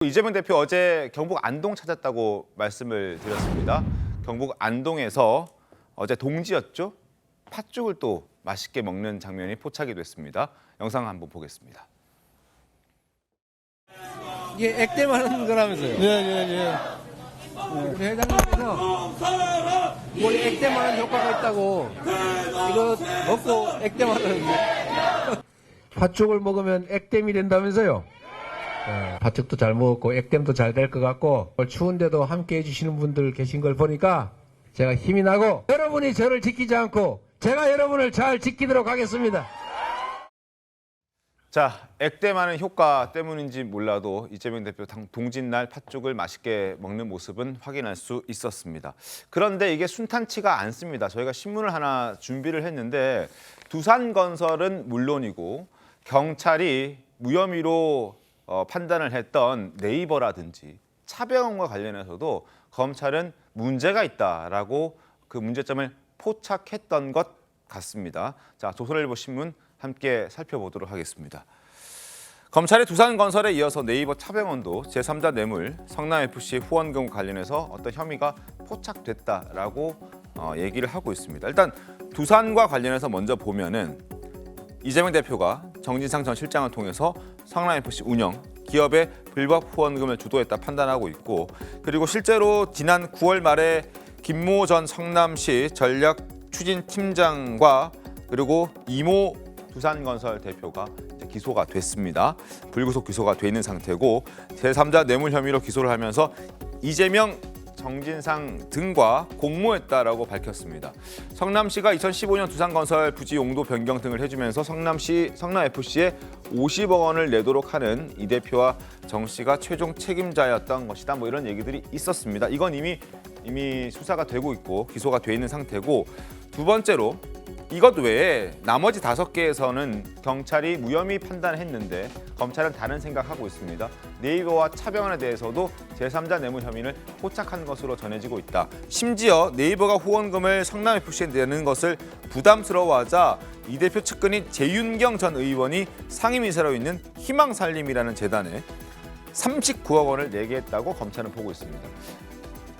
이재명 대표 어제 경북 안동 찾았다고 말씀을 드렸습니다. 경북 안동에서 어제 동지였죠? 팥죽을 또 맛있게 먹는 장면이 포착이 됐습니다. 영상 한번 보겠습니다. 이게 액땜하는 거라면서요? 예. 우리 회장님께서 원래 액땜하는 효과가 있다고 이거 먹고 액땜하는 팥죽을 먹으면 액땜이 된다면서요? 팥죽도 잘 먹었고 액땜도 잘 될 것 같고 추운데도 함께 해주시는 분들 계신 걸 보니까 제가 힘이 나고 여러분이 저를 지키지 않고 제가 여러분을 잘 지키도록 하겠습니다. 자, 액땜하는 효과 때문인지 몰라도 이재명 대표 동짓날 팥죽을 맛있게 먹는 모습은 확인할 수 있었습니다. 그런데 이게 순탄치가 않습니다. 저희가 신문을 하나 준비를 했는데 두산건설은 물론이고 경찰이 무혐의로 판단을 했던 네이버라든지 차병원과 관련해서도 검찰은 문제가 있다라고 그 문제점을 포착했던 것 같습니다. 자, 조선일보 신문 함께 살펴보도록 하겠습니다. 검찰의 두산건설에 이어서 네이버 차병원도 제3자 뇌물 성남FC 후원금 관련해서 어떤 혐의가 포착됐다라고 얘기를 하고 있습니다. 일단 두산과 관련해서 먼저 보면은 이재명 대표가 정진상 전 실장을 통해서 성남FC 운영, 기업의 불법 후원금을 주도했다 판단하고 있고, 그리고 실제로 지난 9월 말에 김모 전 성남시 전략추진팀장과 그리고 이모 두산건설 대표가 이제 기소가 됐습니다. 불구속 기소가 돼 있는 상태고 제3자 뇌물 혐의로 기소를 하면서 이재명, 정진상 등과 공모했다라고 밝혔습니다. 성남시가 2015년 두산건설 부지 용도 변경 등을 해주면서 성남FC에 50억 원을 내도록 하는 이 대표와 정 씨가 최종 책임자였던 것이다. 뭐 이런 얘기들이 있었습니다. 이건 이미 수사가 되고 있고 기소가 돼 있는 상태고, 두 번째로 이것 외에 나머지 5개에서는 경찰이 무혐의 판단했는데 검찰은 다른 생각하고 있습니다. 네이버와 차병원에 대해서도 제3자 뇌물 혐의를 포착한 것으로 전해지고 있다. 심지어 네이버가 후원금을 성남FC에 내는 것을 부담스러워하자 이 대표 측근인 재윤경 전 의원이 상임이사로 있는 희망살림이라는 재단에 39억 원을 내게 했다고 검찰은 보고 있습니다.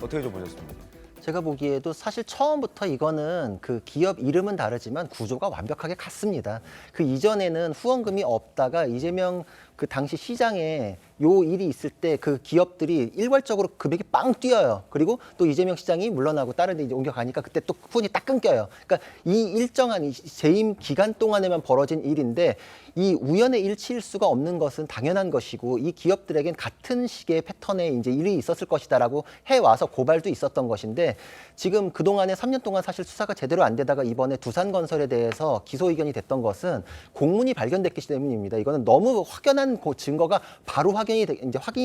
어떻게 좀 보셨습니까? 제가 보기에도 사실 처음부터 이거는 그 기업 이름은 다르지만 구조가 완벽하게 같습니다. 그 이전에는 후원금이 없다가 이재명 그 당시 시장에 요 일이 있을 때 그 기업들이 일괄적으로 금액이 빵 뛰어요. 그리고 또 이재명 시장이 물러나고 다른 데 이제 옮겨가니까 그때 또 후원이 딱 끊겨요. 그러니까 이 일정한 이 재임 기간 동안에만 벌어진 일인데 이 우연의 일치일 수가 없는 것은 당연한 것이고 이 기업들에겐 같은 식의 패턴의 이제 일이 있었을 것이다라고 해와서 고발도 있었던 것인데 지금 그동안에 3년 동안 사실 수사가 제대로 안 되다가 이번에 두산건설에 대해서 기소 의견이 됐던 것은 공문이 발견됐기 때문입니다. 이거는 너무 확연한 증거가 바로 확인이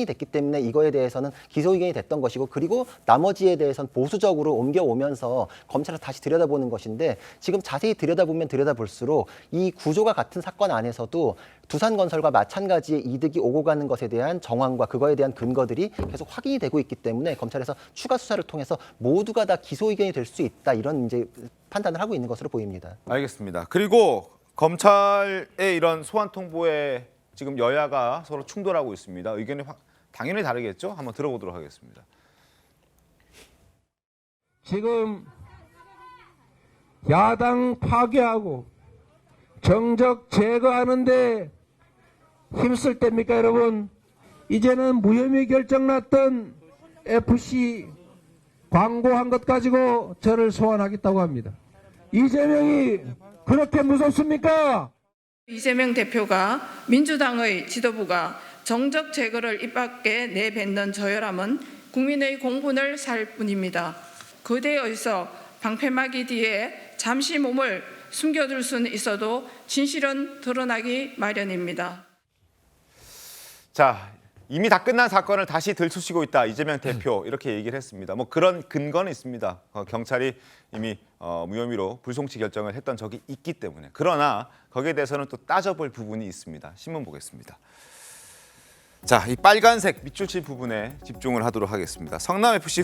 됐기 때문에 이거에 대해서는 기소 의견이 됐던 것이고, 그리고 나머지에 대해서는 보수적으로 옮겨오면서 검찰에서 다시 들여다보는 것인데 지금 자세히 들여다보면 들여다볼수록 이 구조가 같은 사건 안에서도 두산건설과 마찬가지의 이득이 오고 가는 것에 대한 정황과 그거에 대한 근거들이 계속 확인이 되고 있기 때문에 검찰에서 추가 수사를 통해서 모두가 다 기소 의견이 될 수 있다, 이런 이제 판단을 하고 있는 것으로 보입니다. 알겠습니다. 그리고 검찰의 이런 소환 통보에 지금 여야가 서로 충돌하고 있습니다. 의견이 당연히 다르겠죠? 한번 들어보도록 하겠습니다. 지금 야당 파괴하고 정적 제거하는데 힘쓸 때입니까, 여러분? 이제는 무혐의 결정 났던 FC 광고한 것 가지고 저를 소환하겠다고 합니다. 이재명이 그렇게 무섭습니까? 이재명 대표가 민주당의 지도부가 정적 제거를 입 밖에 내뱉는 저혈함은 국민의 공분을 살 뿐입니다. 거대에서 방패막이 뒤에 잠시 몸을 숨겨둘 수는 있어도 진실은 드러나기 마련입니다. 자, 이미 다 끝난 사건을 다시 들쑤시고 있다, 이재명 대표, 이렇게 얘기를 했습니다. 뭐 그런 근거는 있습니다. 경찰이 이미 무혐의로 불송치 결정을 했던 적이 있기 때문에. 그러나 거기에 대해서는 또 따져볼 부분이 있습니다. 신문 보겠습니다. 자, 이 빨간색 밑줄 칠 부분에 집중을 하도록 하겠습니다. 성남FC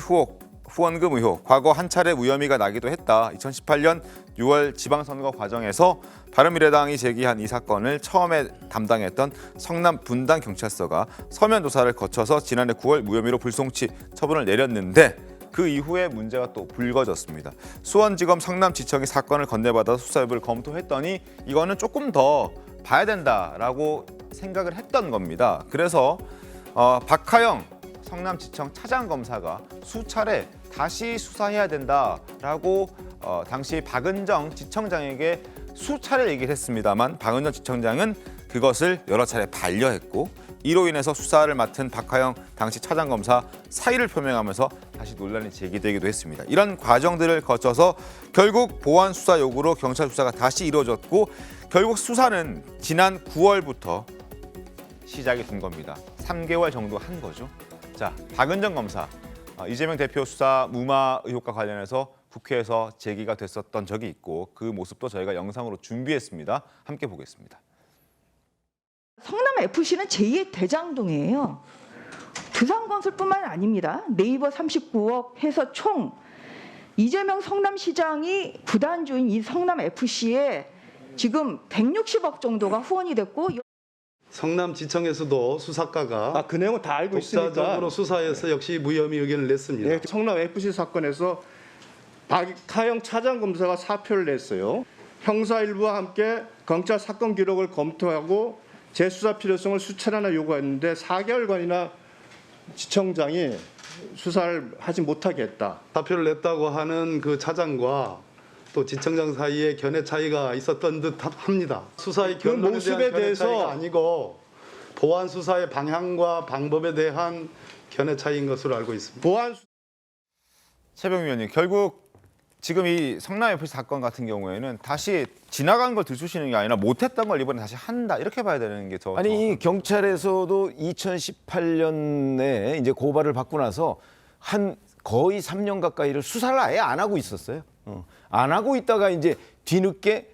후원금 의혹, 과거 한 차례 무혐의가 나기도 했다. 2018년 6월 지방선거 과정에서 바른미래당이 제기한 이 사건을 처음에 담당했던 성남 분당경찰서가 서면 조사를 거쳐서 지난해 9월 무혐의로 불송치 처분을 내렸는데 그 이후에 문제가 또 불거졌습니다. 수원지검 성남지청이 사건을 건네받아 수사 여부를 검토했더니 이거는 조금 더 봐야 된다라고 생각을 했던 겁니다. 그래서 박하영 성남지청 차장검사가 수차례 다시 수사해야 된다라고 당시 박은정 지청장에게 수차례 얘기를 했습니다만 박은정 지청장은 그것을 여러 차례 반려했고 이로 인해서 수사를 맡은 박하영 당시 차장검사 사의를 표명하면서 다시 논란이 제기되기도 했습니다. 이런 과정들을 거쳐서 결국 보완 수사 요구로 경찰 수사가 다시 이루어졌고 결국 수사는 지난 9월부터 시작이 된 겁니다. 3개월 정도 한 거죠. 자, 박은정 검사, 이재명 대표 수사 무마 의혹과 관련해서 국회에서 제기가 됐었던 적이 있고 그 모습도 저희가 영상으로 준비했습니다. 함께 보겠습니다. 성남FC는 제2의 대장동이에요. 두산건설뿐만 아닙니다. 네이버 39억 해서 총 이재명 성남시장이 구단주인 이 성남FC에 지금 160억 정도가 후원이 됐고 성남지청에서도 수사과가 그 내용은 다 알고 있으니까. 독자적으로 수사해서 역시 무혐의 의견을 냈습니다. 네, 성남 FC 사건에서 박하영 차장검사가 사표를 냈어요. 형사 일부와 함께 검찰 사건 기록을 검토하고 재수사 필요성을 수차례나 요구했는데 4개월간이나 지청장이 수사를 하지 못하게 했다. 사표를 냈다고 하는 그 차장과 또 지청장 사이에 견해 차이가 있었던 듯합니다. 수사의 그 결론에 모습에 대한 견해 대해서 차이가 아니고 보안 수사의 방향과 방법에 대한 견해 차이인 것으로 알고 있습니다. 보안 최병민 의원님, 결국 지금 이 성남FC 사건 같은 경우에는 다시 지나간 걸 들추시는 게 아니라 못했던 걸 이번에 다시 한다 이렇게 봐야 되는 게 더 아니 경찰에서도 2018년에 이제 고발을 받고 나서 한 거의 3년 가까이를 수사를 아예 안 하고 있었어요. 안 하고 있다가 이제 뒤늦게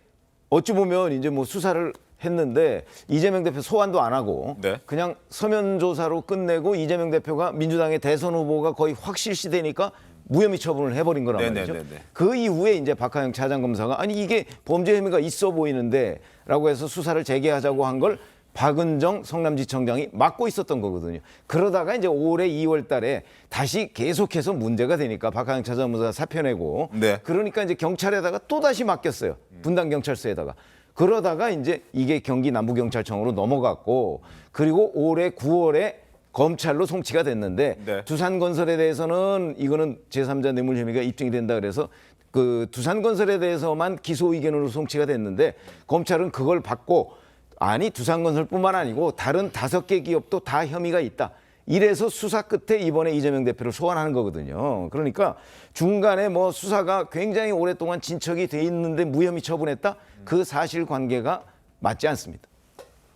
어찌 보면 이제 뭐 수사를 했는데 이재명 대표 소환도 안 하고 네. 그냥 서면 조사로 끝내고 이재명 대표가 민주당의 대선 후보가 거의 확실시되니까 무혐의 처분을 해버린 거란 말이죠. 네네네네. 그 이후에 이제 박하영 차장검사가 아니 이게 범죄 혐의가 있어 보이는데라고 해서 수사를 재개하자고 한 걸 박은정 성남지청장이 막고 있었던 거거든요. 그러다가 이제 올해 2월달에 다시 계속해서 문제가 되니까 박하영 차장검사가 사표 내고 네. 그러니까 이제 경찰에다가 또 다시 맡겼어요. 분당 경찰서에다가. 그러다가 이제 이게 경기 남부경찰청으로 넘어갔고 그리고 올해 9월에 검찰로 송치가 됐는데 네. 두산건설에 대해서는 이거는 제3자 뇌물 혐의가 입증이 된다 그래서 그 두산건설에 대해서만 기소 의견으로 송치가 됐는데 검찰은 그걸 받고 아니 두산건설뿐만 아니고 다른 5개 기업도 다 혐의가 있다. 이래서 수사 끝에 이번에 이재명 대표를 소환하는 거거든요. 그러니까 중간에 뭐 수사가 굉장히 오랫동안 진척이 돼 있는데 무혐의 처분했다? 그 사실관계가 맞지 않습니다.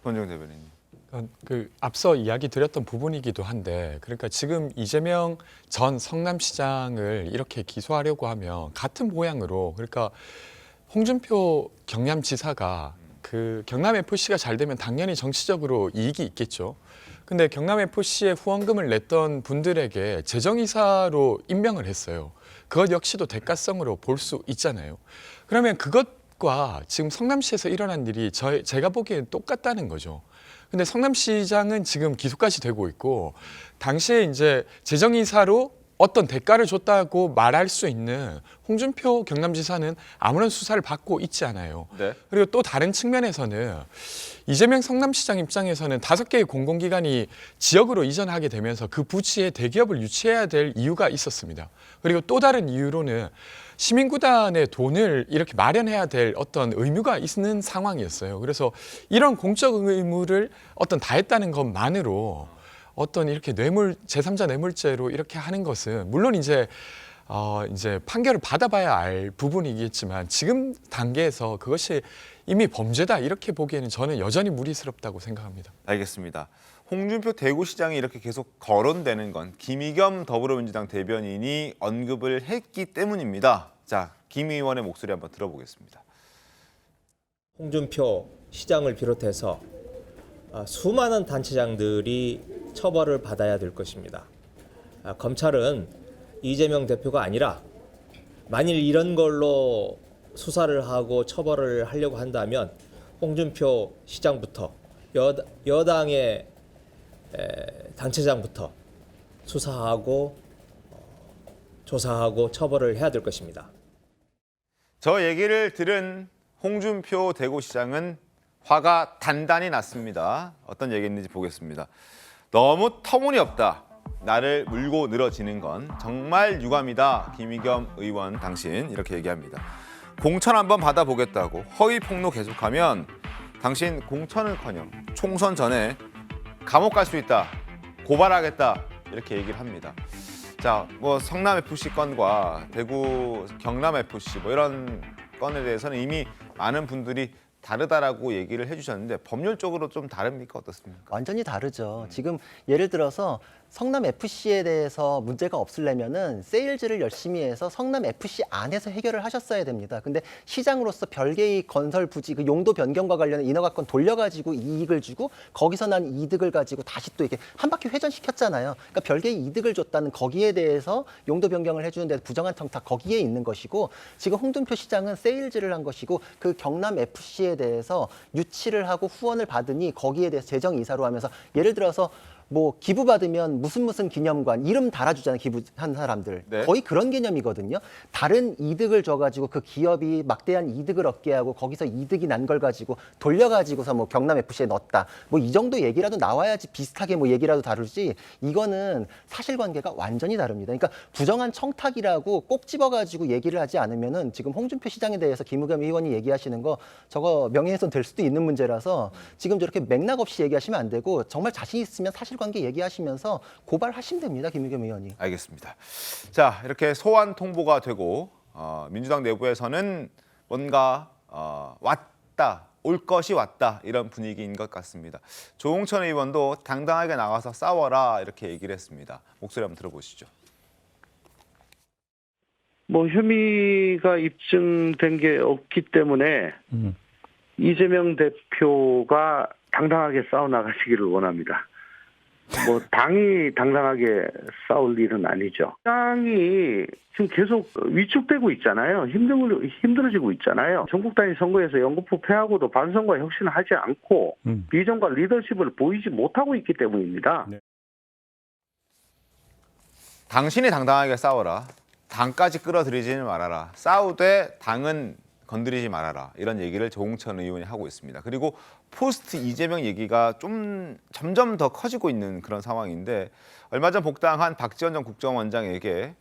권정 대변인님. 그 앞서 이야기 드렸던 부분이기도 한데 그러니까 지금 이재명 전 성남시장을 이렇게 기소하려고 하면 같은 모양으로 그러니까 홍준표 경남지사가 그 경남FC가 잘 되면 당연히 정치적으로 이익이 있겠죠. 근데 경남FC에 후원금을 냈던 분들에게 재정이사로 임명을 했어요. 그것 역시도 대가성으로 볼 수 있잖아요. 그러면 그것과 지금 성남시에서 일어난 일이 제가 보기엔 똑같다는 거죠. 근데 성남시장은 지금 기소까지 되고 있고 당시에 이제 재정이사로 어떤 대가를 줬다고 말할 수 있는 홍준표 경남지사는 아무런 수사를 받고 있지 않아요. 네. 그리고 또 다른 측면에서는 이재명 성남시장 입장에서는 5개의 공공기관이 지역으로 이전하게 되면서 그 부지에 대기업을 유치해야 될 이유가 있었습니다. 그리고 또 다른 이유로는 시민구단의 돈을 이렇게 마련해야 될 어떤 의무가 있는 상황이었어요. 그래서 이런 공적 의무를 다했다는 것만으로 어떤 이렇게 제3자 뇌물죄로 이렇게 하는 것은 물론 이제 판결을 받아봐야 알 부분이겠지만 지금 단계에서 그것이 이미 범죄다 이렇게 보기에는 저는 여전히 무리스럽다고 생각합니다. 알겠습니다. 홍준표 대구시장이 이렇게 계속 거론되는 건 김의겸 더불어민주당 대변인이 언급을 했기 때문입니다. 자, 김 의원의 목소리 한번 들어보겠습니다. 홍준표 시장을 비롯해서 수많은 단체장들이 처벌을 받아야 될 것입니다. 검찰은 이재명 대표가 아니라 만일 이런 걸로 수사를 하고 처벌을 하려고 한다면 홍준표 시장부터 여당의 단체장부터 수사하고 조사하고 처벌을 해야 될 것입니다. 저 얘기를 들은 홍준표 대구시장은 화가 단단히 났습니다. 어떤 얘기했는지 보겠습니다. 너무 터무니없다. 나를 물고 늘어지는 건 정말 유감이다. 김의겸 의원 당신 이렇게 얘기합니다. 공천 한번 받아보겠다고 허위 폭로 계속하면 당신 공천은커녕 총선 전에 감옥 갈 수 있다. 고발하겠다. 이렇게 얘기를 합니다. 자, 뭐 성남 FC 건과 대구 경남 FC 뭐 이런 건에 대해서는 이미 많은 분들이 다르다라고 얘기를 해주셨는데 법률적으로 좀 다릅니까? 어떻습니까? 완전히 다르죠. 지금 예를 들어서 성남 FC에 대해서 문제가 없으려면은 세일즈를 열심히 해서 성남 FC 안에서 해결을 하셨어야 됩니다. 근데 시장으로서 별개의 건설 부지 그 용도 변경과 관련해 인허가권 돌려가지고 이익을 주고 거기서 난 이득을 가지고 다시 또 이렇게 한 바퀴 회전시켰잖아요. 그러니까 별개의 이득을 줬다는 거기에 대해서 용도 변경을 해주는데 부정한 청탁 거기에 있는 것이고 지금 홍준표 시장은 세일즈를 한 것이고 그 경남 FC에 대해서 유치를 하고 후원을 받으니 거기에 대해서 재정 이사로 하면서 예를 들어서 뭐 기부 받으면 무슨 기념관 이름 달아주잖아요. 기부한 사람들. 네. 거의 그런 개념이거든요. 다른 이득을 줘가지고 그 기업이 막대한 이득을 얻게 하고 거기서 이득이 난 걸 가지고 돌려가지고서 뭐 경남 FC에 넣었다. 뭐 이 정도 얘기라도 나와야지 비슷하게 뭐 얘기라도 다루지. 이거는 사실관계가 완전히 다릅니다. 그러니까 부정한 청탁이라고 꼭 집어가지고 얘기를 하지 않으면은 지금 홍준표 시장에 대해서 김의겸 의원이 얘기하시는 거 저거 명예훼손 될 수도 있는 문제라서 지금 저렇게 맥락 없이 얘기하시면 안 되고 정말 자신 있으면 사실관계 얘기하시면서 고발하시면 됩니다. 김의겸 의원이. 알겠습니다. 자, 이렇게 소환 통보가 되고 민주당 내부에서는 뭔가 왔다, 올 것이 왔다 이런 분위기인 것 같습니다. 조홍천 의원도 당당하게 나가서 싸워라 이렇게 얘기를 했습니다. 목소리 한번 들어보시죠. 뭐 혐의가 입증된 게 없기 때문에 이재명 대표가 당당하게 싸워나가시기를 원합니다. 뭐 당이 당당하게 싸울 일은 아니죠. 당이 지금 계속 위축되고 있잖아요. 힘들어지고 있잖아요. 전국 단위 선거에서 연거푸 패하고도 반선거 혁신을 하지 않고 비전과 리더십을 보이지 못하고 있기 때문입니다. 네. 당신이 당당하게 싸워라. 당까지 끌어들이지는 말아라. 싸우되 당은 건드리지 말아라. 이런 얘기를 조홍천 의원이 하고 있습니다. 그리고 포스트 이재명 얘기가 좀 점점 더 커지고 있는 그런 상황인데 얼마 전 복당한 박지원 전 국정원장에게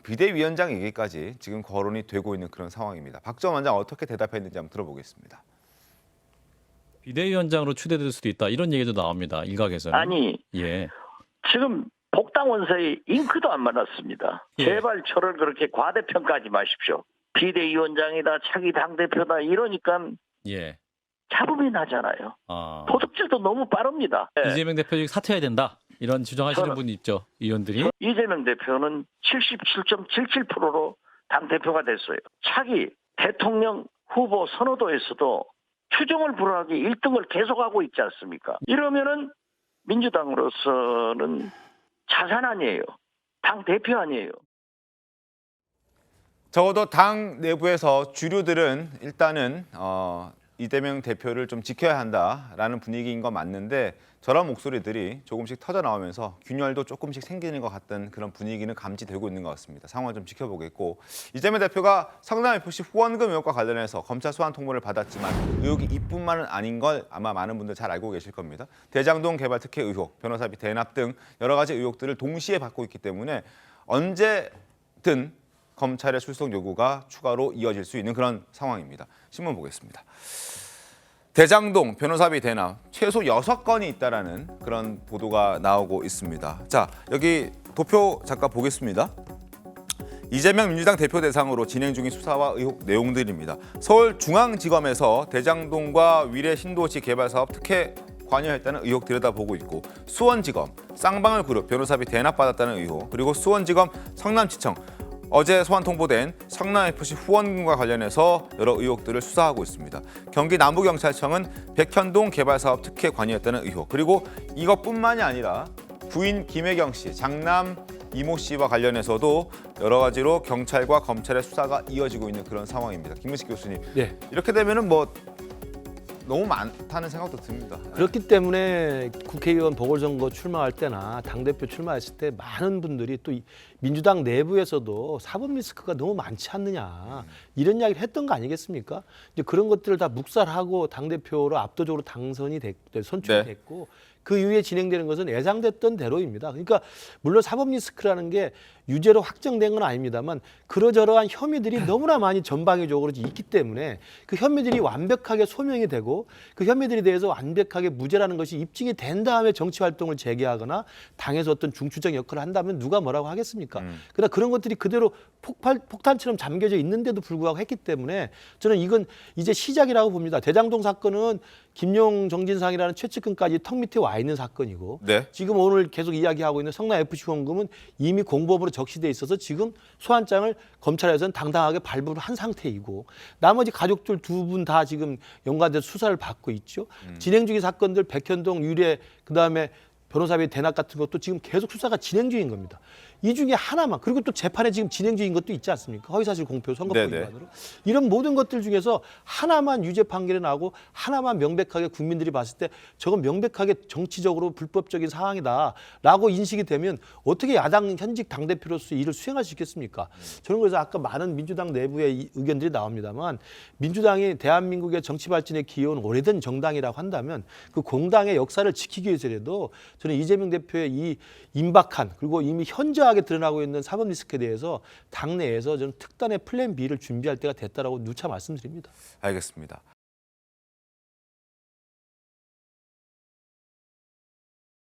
비대위원장 얘기까지 지금 거론이 되고 있는 그런 상황입니다. 박 전 원장 어떻게 대답했는지 한번 들어보겠습니다. 비대위원장으로 추대될 수도 있다. 이런 얘기도 나옵니다. 일각에서는. 아니, 예. 지금 복당 원서에 잉크도 안 받았습니다. 예. 제발 저를 그렇게 과대평가하지 마십시오. 비대위원장이다, 차기 당대표다 이러니까 예. 잡음이 나잖아요. 아. 도둑질도 너무 빠릅니다. 네. 이재명 대표 사퇴해야 된다. 이런 주장하시는 분이 있죠. 의원들이. 이재명 대표는 77.77%로 당대표가 됐어요. 차기 대통령 후보 선호도에서도 추정을 불허하기 1등을 계속하고 있지 않습니까? 이러면은 민주당으로서는 자산 아니에요. 당대표 아니에요. 적어도 당 내부에서 주류들은 일단은 이재명 대표를 좀 지켜야 한다라는 분위기인 건 맞는데 저런 목소리들이 조금씩 터져 나오면서 균열도 조금씩 생기는 것 같던 그런 분위기는 감지되고 있는 것 같습니다. 상황을 좀 지켜보겠고 이재명 대표가 성남FC 후원금 의혹과 관련해서 검찰 소환 통보를 받았지만 의혹이 이뿐만은 아닌 걸 아마 많은 분들 잘 알고 계실 겁니다. 대장동 개발 특혜 의혹, 변호사비 대납 등 여러 가지 의혹들을 동시에 받고 있기 때문에 언제든 검찰의 출석 요구가 추가로 이어질 수 있는 그런 상황입니다. 신문 보겠습니다. 대장동 변호사비 대납 최소 6건이 있다라는 그런 보도가 나오고 있습니다. 자, 여기 도표 잠깐 보겠습니다. 이재명 민주당 대표 대상으로 진행 중인 수사와 의혹 내용들입니다. 서울중앙지검에서 대장동과 위례 신도시 개발 사업 특혜 관여했다는 의혹 들여다보고 있고 수원지검 쌍방울 그룹 변호사비 대납받았다는 의혹 그리고 수원지검 성남지청 어제 소환 통보된 성남FC 후원금과 관련해서 여러 의혹들을 수사하고 있습니다. 경기 남부경찰청은 백현동 개발사업 특혜 관여했다는 의혹 그리고 이것뿐만이 아니라 부인 김혜경 씨, 장남 이모 씨와 관련해서도 여러 가지로 경찰과 검찰의 수사가 이어지고 있는 그런 상황입니다. 김문식 교수님, 네. 이렇게 되면은 뭐 너무 많다는 생각도 듭니다. 그렇기 때문에 국회의원 보궐선거 출마할 때나 당대표 출마했을 때 많은 분들이 또 민주당 내부에서도 사법 리스크가 너무 많지 않느냐 이런 이야기를 했던 거 아니겠습니까? 이제 그런 것들을 다 묵살하고 당대표로 압도적으로 선출이 됐고 그 이후에 진행되는 것은 예상됐던 대로입니다. 그러니까 물론 사법 리스크라는 게 유죄로 확정된 건 아닙니다만 그러저러한 혐의들이 너무나 많이 전방위적으로 있기 때문에 그 혐의들이 완벽하게 소명이 되고 그 혐의들에 대해서 완벽하게 무죄라는 것이 입증이 된 다음에 정치 활동을 재개하거나 당에서 어떤 중추적 역할을 한다면 누가 뭐라고 하겠습니까? 그러나 그런 것들이 그대로 폭탄처럼 잠겨져 있는데도 불구하고 했기 때문에 저는 이건 이제 시작이라고 봅니다. 대장동 사건은 김용 정진상이라는 최측근까지 턱 밑에 와 있는 사건이고 네. 지금 오늘 계속 이야기하고 있는 성남FC 후원금은 이미 공법으로 적시돼 있어서 지금 소환장을 검찰에서는 당당하게 발부를 한 상태이고 나머지 가족들 두 분 다 지금 연관돼서 수사를 받고 있죠. 진행 중인 사건들 백현동, 유례 그다음에 변호사비 대납 같은 것도 지금 계속 수사가 진행 중인 겁니다. 이 중에 하나만 그리고 또 재판에 지금 진행 중인 것도 있지 않습니까? 허위사실 공표, 선거법 위반으로 이런 모든 것들 중에서 하나만 유죄 판결이 나고 하나만 명백하게 국민들이 봤을 때 저건 명백하게 정치적으로 불법적인 상황이다라고 인식이 되면 어떻게 야당 현직 당대표로서 일을 수행할 수 있겠습니까? 저는 그래서 아까 많은 민주당 내부의 의견들이 나옵니다만 민주당이 대한민국의 정치 발전에 기여한 오래된 정당이라고 한다면 그 공당의 역사를 지키기 위해서라도 저는 이재명 대표의 이 임박한 그리고 이미 현저하게 드러나고 있는 사법 리스크에 대해서 당내에서 저는 특단의 플랜 B를 준비할 때가 됐다라고 누차 말씀드립니다. 알겠습니다.